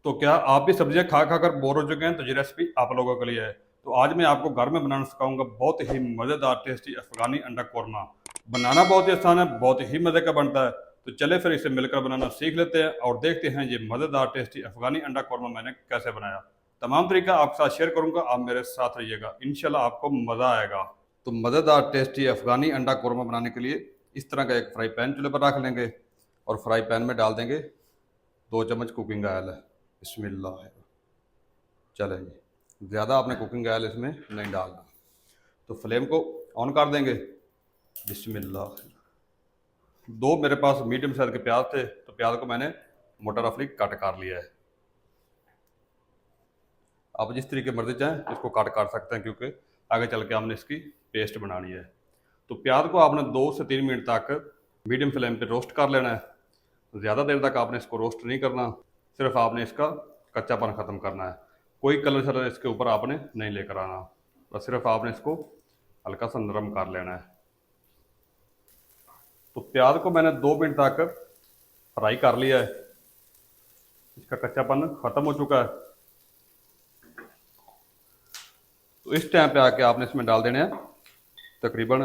तो क्या आप भी सब्जियां खा खा कर बोर हो चुके हैं? तो ये रेसिपी आप लोगों के लिए है। तो आज मैं आपको घर में बनाना सिखाऊंगा बहुत ही मज़ेदार टेस्टी अफगानी अंडा कौरमा। बनाना बहुत ही आसान है, बहुत ही मज़े का बनता है। तो चले फिर इसे मिलकर बनाना सीख लेते हैं और देखते हैं ये मज़ेदार टेस्टी अफगानी अंडा कौरमा मैंने कैसे बनाया। तमाम तरीका आपके साथ शेयर करूंगा, आप मेरे साथ रहिएगा, इंशाल्लाह आपको मज़ा आएगा। तो मज़ेदार टेस्टी अफगानी अंडा कौरमा बनाने के लिए इस तरह का एक फ्राई पैन चूल्हे पर रख लेंगे और फ्राई पैन में डाल देंगे 2 चम्मच कुकिंग ऑयल है। बिस्मिल्लाह। चले जी, ज़्यादा आपने कुकिंग ऑयल इसमें नहीं डालना। तो फ्लेम को ऑन कर देंगे। बिस्मिल्लाह। दो मेरे पास मीडियम साइज के प्याज थे, तो प्याज को मैंने मोटा रफली कट कर लिया है। आप जिस तरीके मर्जी चाहें इसको कट कर सकते हैं, क्योंकि आगे चल के हमने इसकी पेस्ट बनानी है। तो प्याज को आपने 2 से 3 मिनट तक मीडियम फ्लेम पे रोस्ट कर लेना है। ज़्यादा देर तक आपने इसको रोस्ट नहीं करना, सिर्फ आपने इसका कच्चापन ख़त्म करना है। कोई कलर शलर इसके ऊपर आपने नहीं लेकर आना, बस सिर्फ आपने इसको हल्का सा नरम कर लेना है। तो प्याज को मैंने 2 मिनट तक फ्राई कर लिया है, इसका कच्चापन ख़त्म हो चुका है। तो इस टाइम पे आके आपने इसमें डाल देने हैं तकरीबन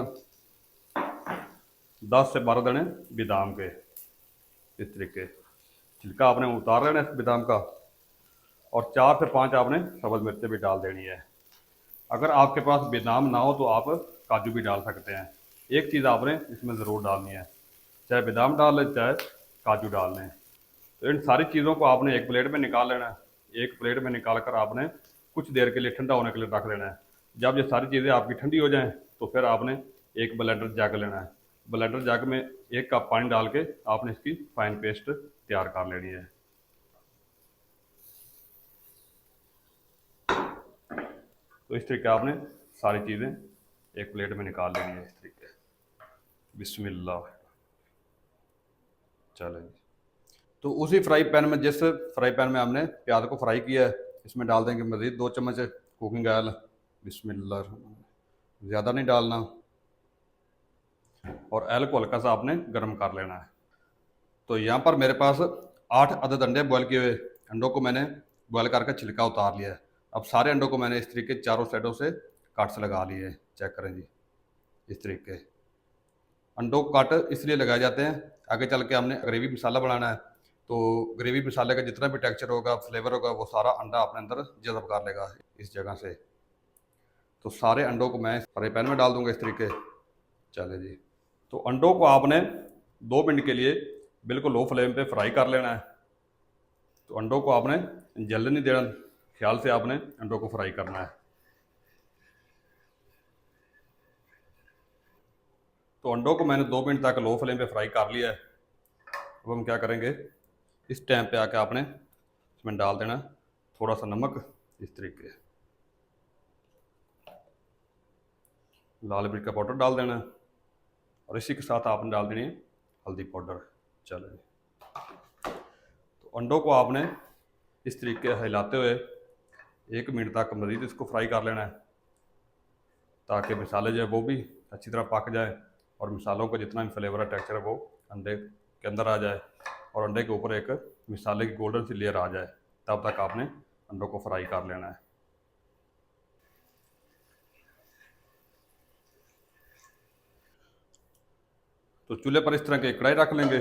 10 से 12 दाने बादाम के। इस तरीके छिलका आपने उतार लेना है इस बादाम का, और 4 से 5 आपने सब्ज़ मिर्चें भी डाल देनी है। अगर आपके पास बादाम ना हो तो आप काजू भी डाल सकते हैं। एक चीज़ आपने इसमें ज़रूर डालनी है, चाहे बादाम डाल लें चाहे काजू डाल लें। तो इन सारी चीज़ों को आपने एक प्लेट में निकाल लेना है। एक प्लेट में निकाल कर आपने कुछ देर के लिए ठंडा होने के लिए रख लेना है। जब ये सारी चीज़ें आपकी ठंडी हो जाएं तो फिर आपने एक ब्लेंडर जग लेना है। ब्लेंडर जग में 1 कप पानी डाल के आपने इसकी फाइन पेस्ट तैयार कर लेनी है। तो इस तरीके आपने सारी चीज़ें एक प्लेट में निकाल लेनी है इस तरीके। बिस्मिल्लाह। चलें। तो उसी फ्राई पैन में, जिस फ्राई पैन में हमने प्याज को फ्राई किया है, इसमें डाल देंगे मज़ीद 2 चम्मच कुकिंग ऑयल। बिस्मिल्लाह। ज़्यादा नहीं डालना, और ऑयल को हल्का सा आपने गर्म कर लेना है। तो यहाँ पर मेरे पास 8 अदद अंडे बॉयल किए हुए। अंडों को मैंने बॉयल करके छिलका उतार लिया है। अब सारे अंडों को मैंने इस तरीके चारों साइडों से कट्स लगा लिए हैं। चेक करें जी, इस तरीके अंडों को कट इसलिए लगाए जाते हैं, आगे चल के हमने ग्रेवी मसाला बनाना है। तो ग्रेवी मसाले का जितना भी टेक्सचर होगा, फ्लेवर होगा, वो सारा अंडा अपने अंदर जज़ब कर लेगा इस जगह से। तो सारे अंडों को मैं फ्राई पैन में डाल दूंगा इस तरीके। चले जी। तो अंडों को आपने 2 मिनट के लिए बिल्कुल लो फ्लेम पे फ्राई कर लेना है। तो अंडों को आपने जलने नहीं देना, ख्याल से आपने अंडों को फ्राई करना है। तो अंडों को मैंने 2 मिनट तक लो फ्लेम पे फ्राई कर लिया है। अब हम क्या करेंगे, इस टाइम पे आके आपने इसमें डाल देना थोड़ा सा नमक, इस तरीके लाल मिर्च का पाउडर डाल देना, और इसी के साथ आपने डाल देनी है हल्दी पाउडर। चलो, तो अंडों को आपने इस तरीके हिलाते हुए 1 मिनट तक मज़ीद इसको फ्राई कर लेना है, ताकि मसाले जो है वो भी अच्छी तरह पक जाए और मसालों का जितना भी फ्लेवर है, टेक्सचर है, वो अंडे के अंदर आ जाए और अंडे के ऊपर एक मसाले की गोल्डन सी लेयर आ जाए। तब तक आपने अंडों को फ्राई कर लेना है। तो चूल्हे पर इस तरह की कढ़ाई रख लेंगे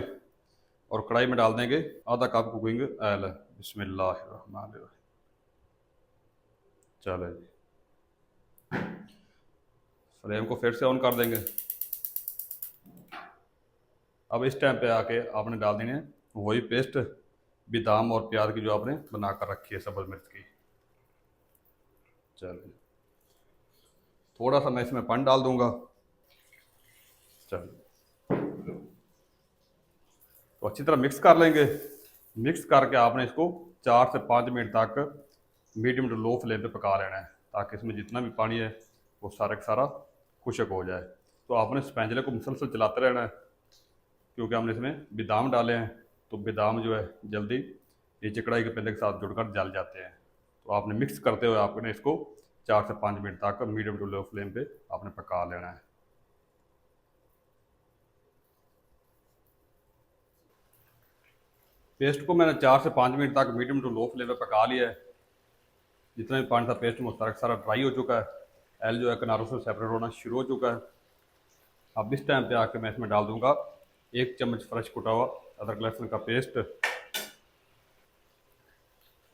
और कढ़ाई में डाल देंगे आधा कप कुकिंग ऑयल। बिस्मिल्लाहिर्रहमानिर्रहीम। चलो जी, फ्लेम को फिर से ऑन कर देंगे। अब इस टाइम पे आके आपने डाल देनी है वही पेस्ट बादाम और प्याज की जो आपने बना कर रखी है सब्ज़ मिर्च की। चलो, थोड़ा सा मैं इसमें पानी डाल दूंगा। चलो, तो अच्छी तरह मिक्स कर लेंगे। मिक्स करके आपने इसको 4 से 5 मिनट तक मीडियम टू लो फ्लेम पे पका लेना है, ताकि इसमें जितना भी पानी है वो सारा का सारा खुश्क हो जाए। तो आपने स्पैंचले को मुसलसल चलाते रहना है, क्योंकि हमने इसमें बादाम डाले हैं। तो बादाम जो है जल्दी नीचे कढ़ाई के पहले के साथ जुड़कर जल जाते हैं। तो आपने मिक्स करते हुए आपने इसको 4 से 5 मिनट तक मीडियम टू लो फ्लेम पे आपने पका लेना है। पेस्ट को मैंने 4 से 5 मिनट तक मीडियम टू लो फ्लेम पे पका लिया है। जितना भी पानी था पेस्ट में सारा सारा ड्राई हो चुका है। एल जो है किनारों से सेपरेट होना शुरू हो चुका है। अब इस टाइम पे आके मैं इसमें डाल दूंगा 1 चम्मच फ्रेश कुटा हुआ अदरक लहसुन का पेस्ट।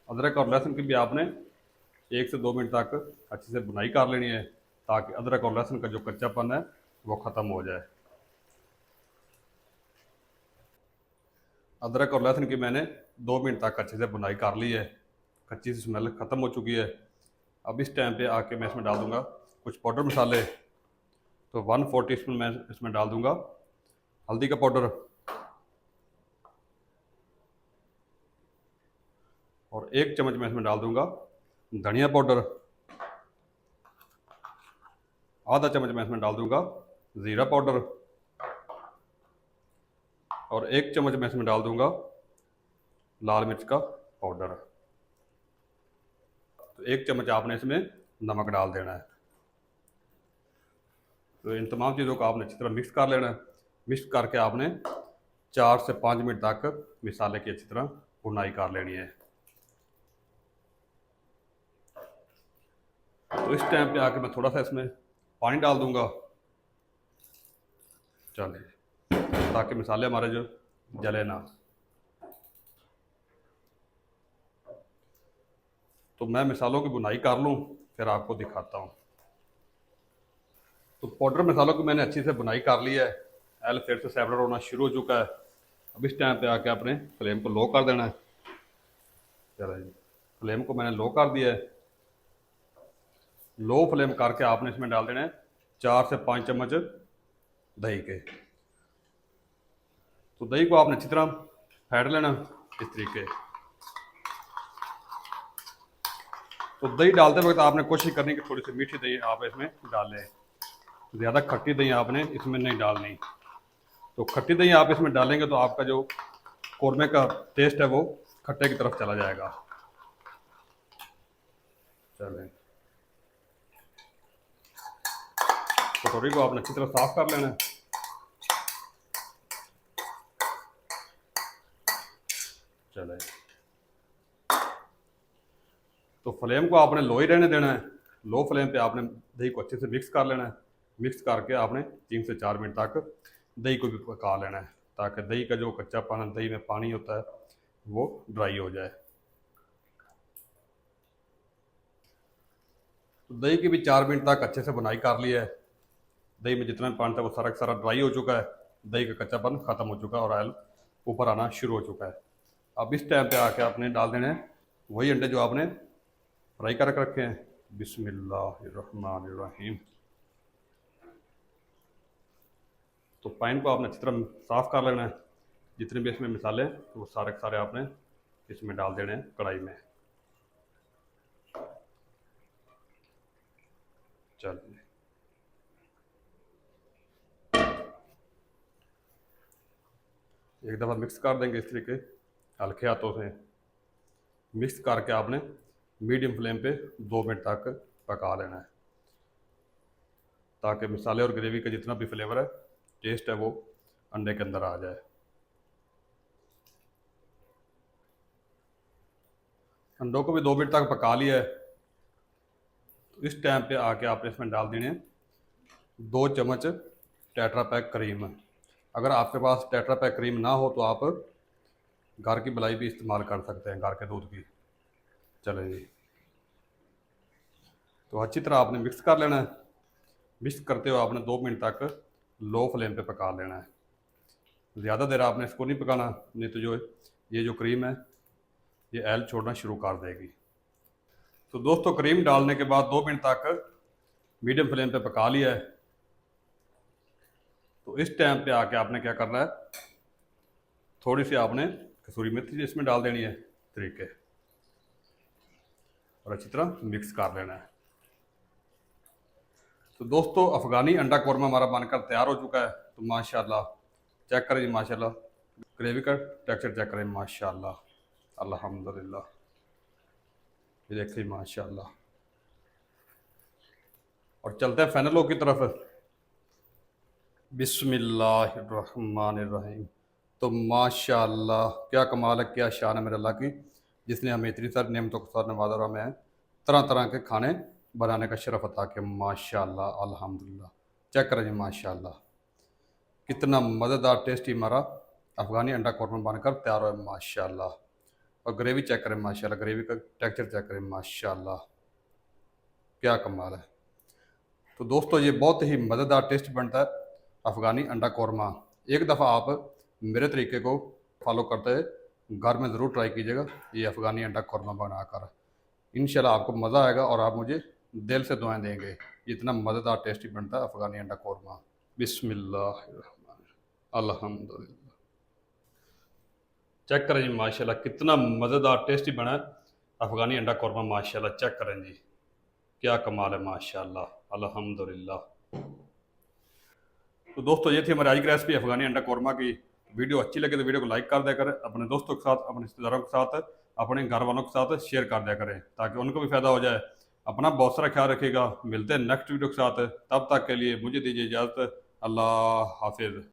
अदरक और लहसुन की भी आपने 1 से 2 मिनट तक अच्छे से भुनाई कर लेनी है, ताकि अदरक और लहसुन का जो कच्चापन है वो ख़त्म हो जाए। अदरक और लहसुन की मैंने 2 मिनट तक अच्छे से भुनाई कर ली है, कच्ची सी स्मेल ख़त्म हो चुकी है। अब इस टाइम पे आके मैं इसमें डाल दूंगा कुछ पाउडर मसाले। तो 1/4 टीस्पून मैं इसमें डाल दूंगा हल्दी का पाउडर, और 1 चम्मच मैं इसमें डाल दूंगा धनिया पाउडर, आधा चम्मच मैं इसमें डाल दूंगा ज़ीरा पाउडर, और 1 चम्मच मैं इसमें डाल दूंगा लाल मिर्च का पाउडर। तो 1 चम्मच आपने इसमें नमक डाल देना है। तो इन तमाम चीज़ों को आपने अच्छी तरह मिक्स कर लेना है। मिक्स करके आपने 4 से 5 मिनट तक मसाले की अच्छी तरह भुनाई कर लेनी है। तो इस टाइम पे आके मैं थोड़ा सा इसमें पानी डाल दूंगा, चलिए, ताकि मसाले हमारे जो जले ना। तो मैं मसालों की भुनाई कर लूँ, फिर आपको दिखाता हूँ। तो पाउडर मसालों की मैंने अच्छी से भुनाई कर ली है। एल फिर से सेपरेट होना शुरू हो चुका है। अब इस टाइम पे आके आपने फ्लेम को लो कर देना है। चलिए, फ्लेम को मैंने लो कर दिया है। लो फ्लेम करके आपने इसमें डाल देना है 4 से 5 चम्मच दही के। तो दही को आपने अच्छी तरह फेंट लेना इस तरीके। तो दही डालते वक्त आपने कोशिश करनी कि थोड़ी सी मीठी दही आप इसमें डालें, ज़्यादा खट्टी दही आपने इसमें नहीं डालनी। तो खट्टी दही आप इसमें डालेंगे तो आपका जो कौरमे का टेस्ट है वो खट्टे की तरफ चला जाएगा। चलें, कटोरी को आपने अच्छी तरह साफ कर लेना है। चलें, तो फ्लेम को आपने लो ही रहने देना है। लो फ्लेम पे आपने दही को अच्छे से मिक्स कर लेना है। मिक्स करके आपने 3 से 4 मिनट तक दही को भी पका लेना है, ताकि दही का जो कच्चापन दही में पानी होता है वो ड्राई हो जाए। तो दही की भी 4 मिनट तक अच्छे से बुनाई कर ली है। दही में जितना भी पानी था वो सारा का सारा ड्राई हो चुका है। दही का कच्चापन ख़त्म हो चुका है और ऑयल ऊपर आना शुरू हो चुका है। अब इस टाइम पे आके आपने डाल देने हैं वही अंडे जो आपने फ्राई कर रखे हैं। बिस्मिल्लाहिर्रहमानिर्रहीम। तो पैन को आपने अच्छी तरह साफ़ कर लेना है। जितने भी इसमें मसाले हैं तो वो सारे के सारे आपने इसमें डाल देने हैं कढ़ाई में। चलिए, एक दफ़ा मिक्स कर देंगे इस तरीके हल्के हाथों से। मिक्स करके आपने मीडियम फ्लेम पे 2 मिनट तक पका लेना है, ताकि मसाले और ग्रेवी का जितना भी फ्लेवर है टेस्ट है वो अंडे के अंदर आ जाए। अंडों को भी 2 मिनट तक पका लिया है। तो इस टाइम पे आके आपने इसमें डाल देने 2 चम्मच टेट्रा पैक क्रीम। अगर आपके पास टेट्रा पैक क्रीम ना हो तो आप घर की मलाई भी इस्तेमाल कर सकते हैं, घर के दूध की। चले जी, तो अच्छी तरह आपने मिक्स कर लेना है। मिक्स करते हुए आपने 2 मिनट तक लो फ्लेम पे पका लेना है। ज़्यादा देर आपने इसको नहीं पकाना, नहीं तो जो ये जो क्रीम है ये ऑयल छोड़ना शुरू कर देगी। तो दोस्तों, क्रीम डालने के बाद 2 मिनट तक मीडियम फ्लेम पे पका लिया है। तो इस टाइम पे आके आपने क्या करना है, थोड़ी सी आपने कसूरी मेथी इसमें डाल देनी है तरीके, और अच्छी तरह मिक्स कर लेना है। तो दोस्तों, अफ़गानी अंडा कौरमा हमारा बनकर तैयार हो चुका है। तो माशाल्लाह, चेक करें जी, माशाल्लाह ग्रेवी का टेक्सचर चेक करें, माशाल्लाह, अल्हम्दुलिल्लाह। ये देखिए माशाल्लाह। और चलते हैं फैनलों की तरफ। बिस्मिल्लाहिर्रहमानिर्रहीम। तो माशाल्लाह क्या कमाल है, क्या शान है मेरे अल्लाह की, जिसने हमें इतनी सारी नेमतों के साथ नवाजा और हमें तरह तरह के खाने बनाने का शरफ अता किया। माशाल्लाह अल्हम्दुलिल्लाह। चेक करें जी माशाल्लाह, कितना मज़ेदार टेस्टी हमारा अफ़गानी अंडा कौरमा बनकर तैयार हो माशाल्लाह। और ग्रेवी चेक करें माशाल्लाह, ग्रेवी का टेक्सचर चेक करें माशाल्लाह, क्या कमाल है। तो दोस्तों ये बहुत ही मज़ेदार टेस्ट बनता है अफ़गानी अंडा कौरमा। एक दफ़ा आप मेरे तरीके को फॉलो करते हैं घर में ज़रूर ट्राई कीजिएगा ये अफ़गानी अंडा कौरमा बनाकर। इंशाल्लाह आपको मज़ा आएगा और आप मुझे दिल से दुआएं देंगे। इतना मज़ेदार टेस्टी बनता है अफ़गानी अंडा कौरमा। बिस्मिल्लाह अल्हम्दुलिल्लाह। चेक करें जी माशाल्लाह, कितना मज़ेदार टेस्टी बना है अफ़गानी अंडा कौरमा माशाल्लाह। चेक करें जी, क्या कमाल है माशाल्लाह अल्हम्दुलिल्लाह। तो दोस्तों ये थी हमारी आज की रेसिपी अफ़गानी अंडा कौरमा की। वीडियो अच्छी लगे तो वीडियो को लाइक कर दिया करें, अपने दोस्तों के साथ, अपने रिश्तेदारों के साथ, अपने घर वालों के साथ शेयर कर दिया करें ताकि उनको भी फ़ायदा हो जाए। अपना बहुत सारा ख्याल रखिएगा, मिलते हैं नेक्स्ट वीडियो के साथ। तब तक के लिए मुझे दीजिए इजाज़त। अल्लाह हाफिज़।